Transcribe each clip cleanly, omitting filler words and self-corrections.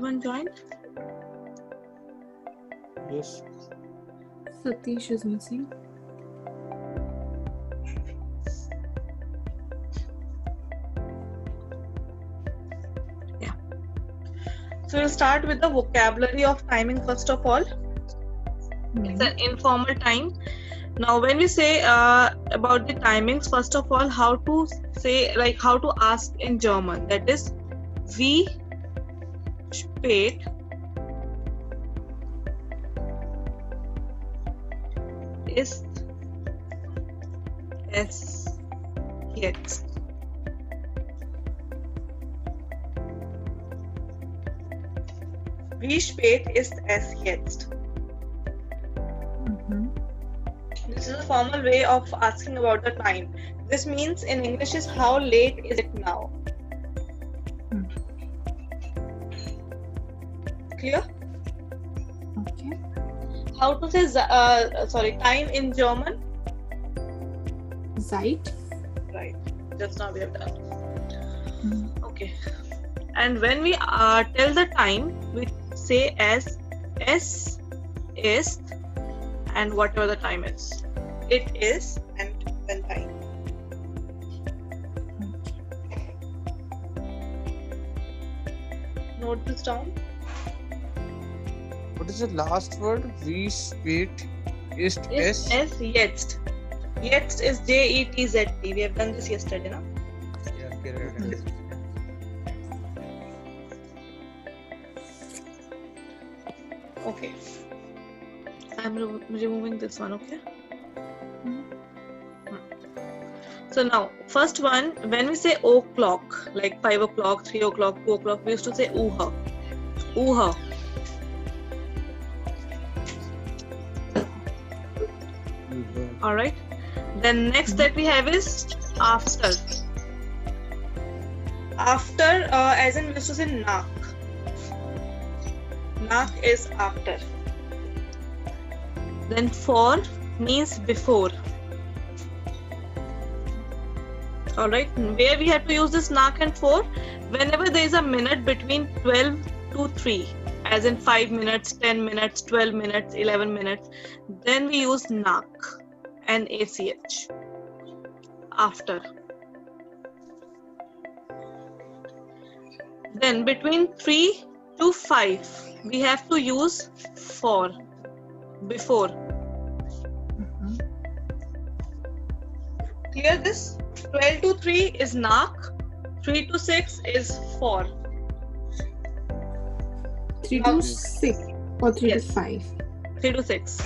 everyone joined? Yes. Satish is missing. So we'll start with the vocabulary of timing first of all. It's an informal time. Now when we say about the timings, first of all, how to say, like how to ask in German, that is wie spät ist es jetzt? Wie spät ist es jetzt? This is a formal way of asking about the time. This means in English is how late is it now? Clear? Okay. How to say time in German? Zeit. Right. Just now we have done. Okay. And when we tell the time, we say as es ist and whatever the time is. It is and then time. Note this down. What is the last word? Wie spät ist es? Es jetzt. Jetzt is J-E-T-Z-T. We have done this yesterday, no? Yeah, correct. Okay. I'm removing this one, okay? So now, first one, when we say o'clock, like 5 o'clock, 3 o'clock, 2 o'clock, we used to say uha. Uha. Alright. Then next that we have is after. After, as in we used to say nach. Nach is after. Then for means before. Alright, where we have to use this nach and for? Whenever there is a minute between 12 to 3, as in 5 minutes, 10 minutes, 12 minutes, 11 minutes, then we use nach, N-A-C-H, after. Then between 3 to 5, we have to use for, before. Clear this? 12 to 3 is nach, 3 to 6 is for. 3 to 6 or 3 Yes. to 5? 3 to 6.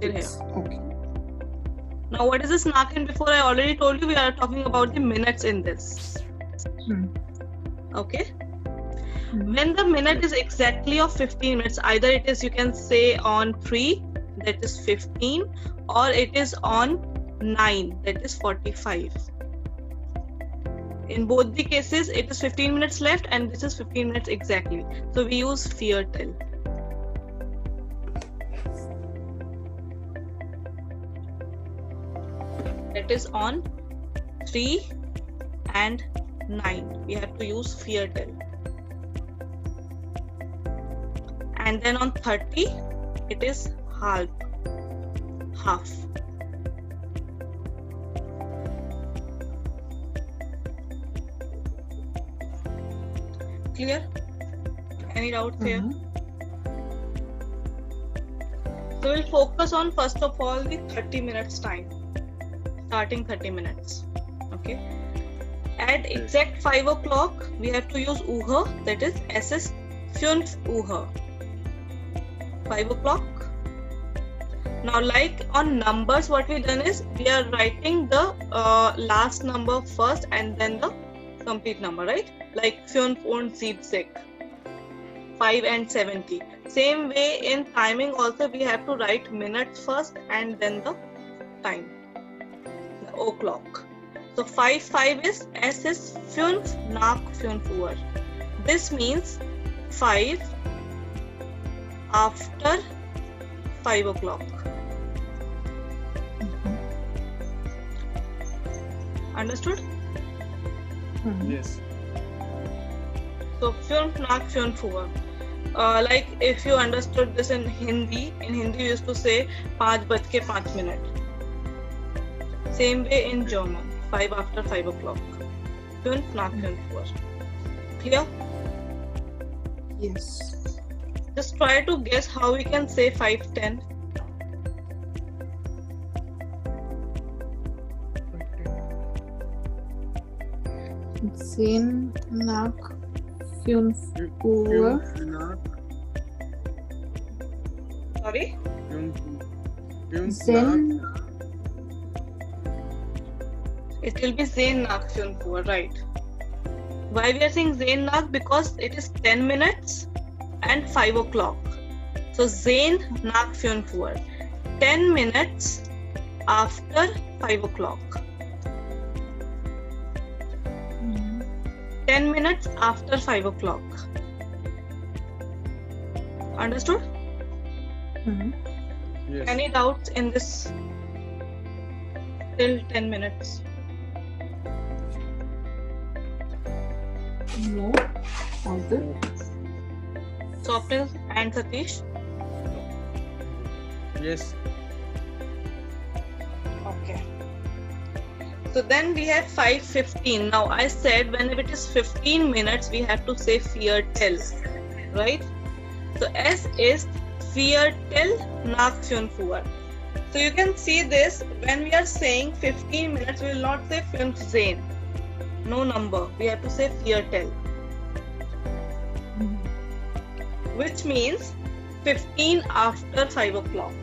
Till here. Okay. Now what is this nach and before? I already told you we are talking about the minutes in this. Okay? When the minute is exactly of 15 minutes, either it is, you can say on 3, that is 15, or it is on 9, that is 45. In both the cases, it is 15 minutes left and this is 15 minutes exactly. So we use Viertel. That is on 3 and 9. We have to use Viertel. And then on 30, it is half. Clear? Any doubts here? So we'll focus on first of all the 30 minutes time. Starting 30 minutes. Okay. At exact 5 o'clock, we have to use Uhr, that is es ist 5 Uhr. 5 o'clock. Now, like on numbers, what we done is we are writing the last number first and then the complete number, right? Like 5 und 70, 5 and 70. Same way in timing also we have to write minutes first and then the time, the o'clock. So 5 is es ist 5 nach 5 Uhr. This means 5 after 5 o'clock. Understood? Yes. So 5 nach 5 Uhr. like if you understood this in Hindi we used to say 5:05. Same way in German, 5 after 5 o'clock. 5 nach 5 Uhr. Clear? Yes. Just try to guess how we can say 5:10. 10 nach 5 Uhr. Sorry? 10 It will be 10 nach 5 Uhr, right? Why we are saying 10 nach? Because it is 10 minutes and 5 o'clock. So 10 nach 5 Uhr. 10 minutes after 5 o'clock. 10 minutes after 5 o'clock. Understood? Yes. Any doubts in this? Till 10 minutes. No. Other. Swapnil and Satish? Yes. Okay. So then we have 5:15. Now I said whenever it is 15 minutes, we have to say Viertel, right? So S is Viertel nach 5 Uhr. So you can see this when we are saying 15 minutes, we will not say 15. No number. We have to say Viertel, which means 15 after 5 o'clock.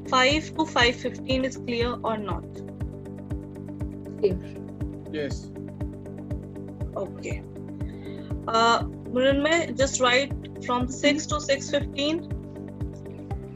5 to 5:15 is clear or not? Clear. Yes. Okay. Mrinmay, just write from 6 to 6:15.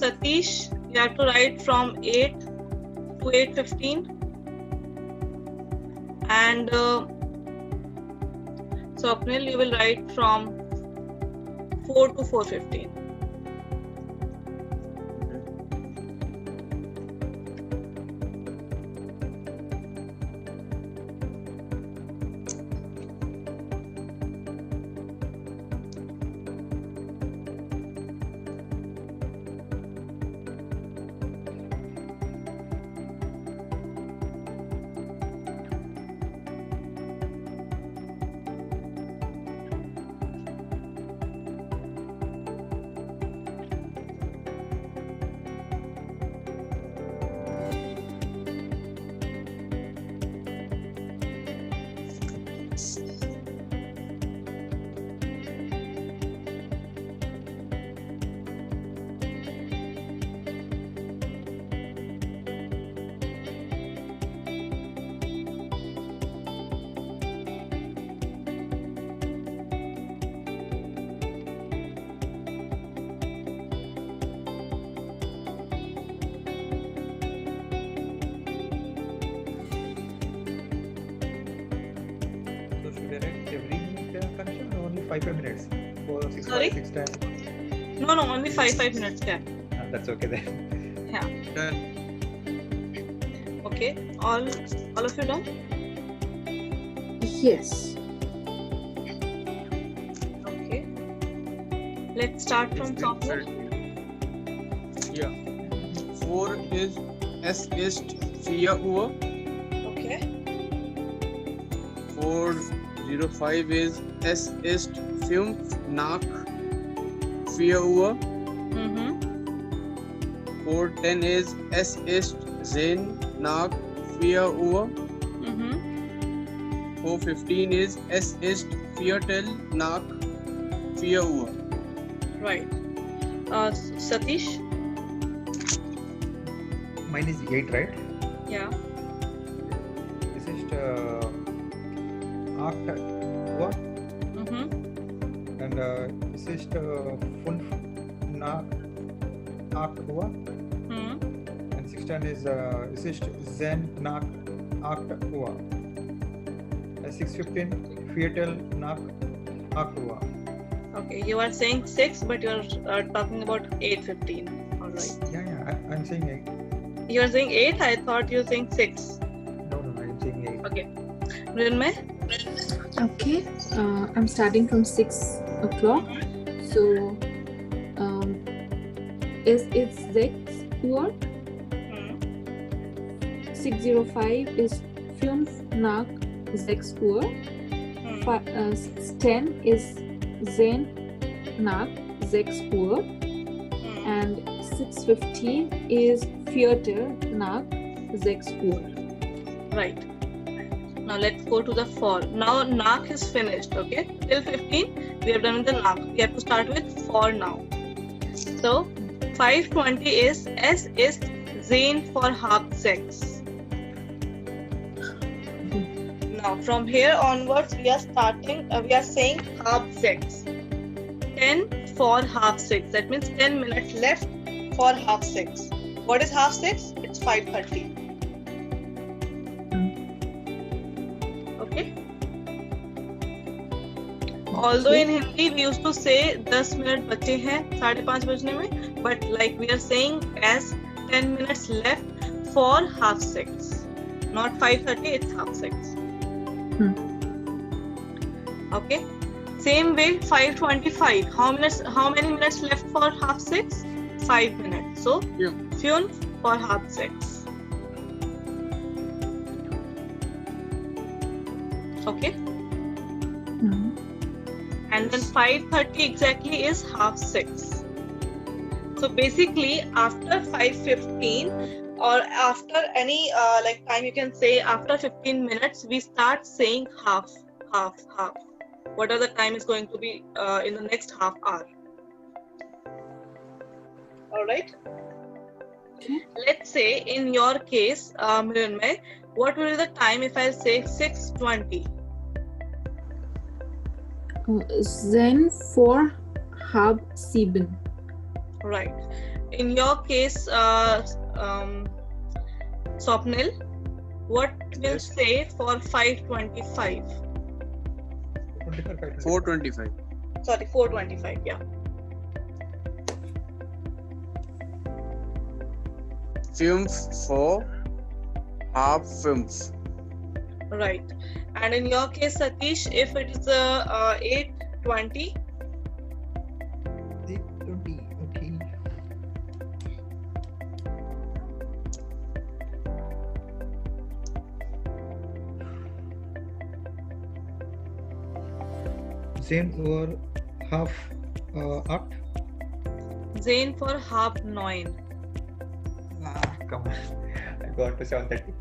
Satish, you have to write from 8 to 8:15. And Swapnil, you will write from 4 to 4:15. Connection or only 5 minutes for 6 Sorry? 6 times. No, only 5 minutes can. That's okay then. Yeah. Done. Okay. All of you done? Yes. Okay. Let's start from Swapnil. Yeah. 4 is S ist 4 Uhr. Okay. 4:05 is S ist 5 nach 4 Uhr. 4:10 is S ist 10 nach 4 Uhr. 4:15 is S ist Viertel nach 4 Uhr. Right. Satish? Mine is 8, right? Yeah. This is 8 Uhr and this is 5 nach 8 Uhr and 16 is this is 10 nach 8 Uhr. 6:15 Viertel nach 8 Uhr. Okay. You are saying 6, but you are talking about 8:15. All right. Yeah, I'm saying 8. You are saying 8. I thought you were saying 6. No, I'm saying 8. Mrinmay? Okay. I'm starting from 6 o'clock. So, it's 6 Uhr. 6:05 is 5 nach 6 Uhr. 6:10 is 10 nach 6 Uhr. And 6:15 is 4 nach 6 Uhr. Right. Now let's go to the for. Now nach is finished, okay? Till 15 we have done with the nach. We have to start with for now. So 5:20 is es ist 10 for half 6. Now from here onwards we are saying half 6. 10 for half 6. That means 10 minutes left for half 6. What is half 6? It's 5:30. Okay. Although in Hindi we used to say 10 minute बचे हैं 5:30 बजने में, but like we are saying as 10 minutes left for half 6. Not 5:30, it's half 6. Okay. Same way 5:25. How many minutes left for half 6? 5 minutes. So 5 for half 6. Okay. And then 5:30 exactly is half 6. So basically after 5:15 or after any time, you can say after 15 minutes we start saying half. What are the time is going to be in the next half hour. All right. Let's say in your case, Mrinmay, what will be the time if I say 6:20? Then for half 7. Right. In your case, Swapnil, what will say for 5:25? 4:25. Sorry, 4:25. Yeah. 5 for half 5. Right. And in your case, Satish, if it is 8:20. 8:20. Okay. Same or half 8. Zain for half 9. Come on. I got to 7:30.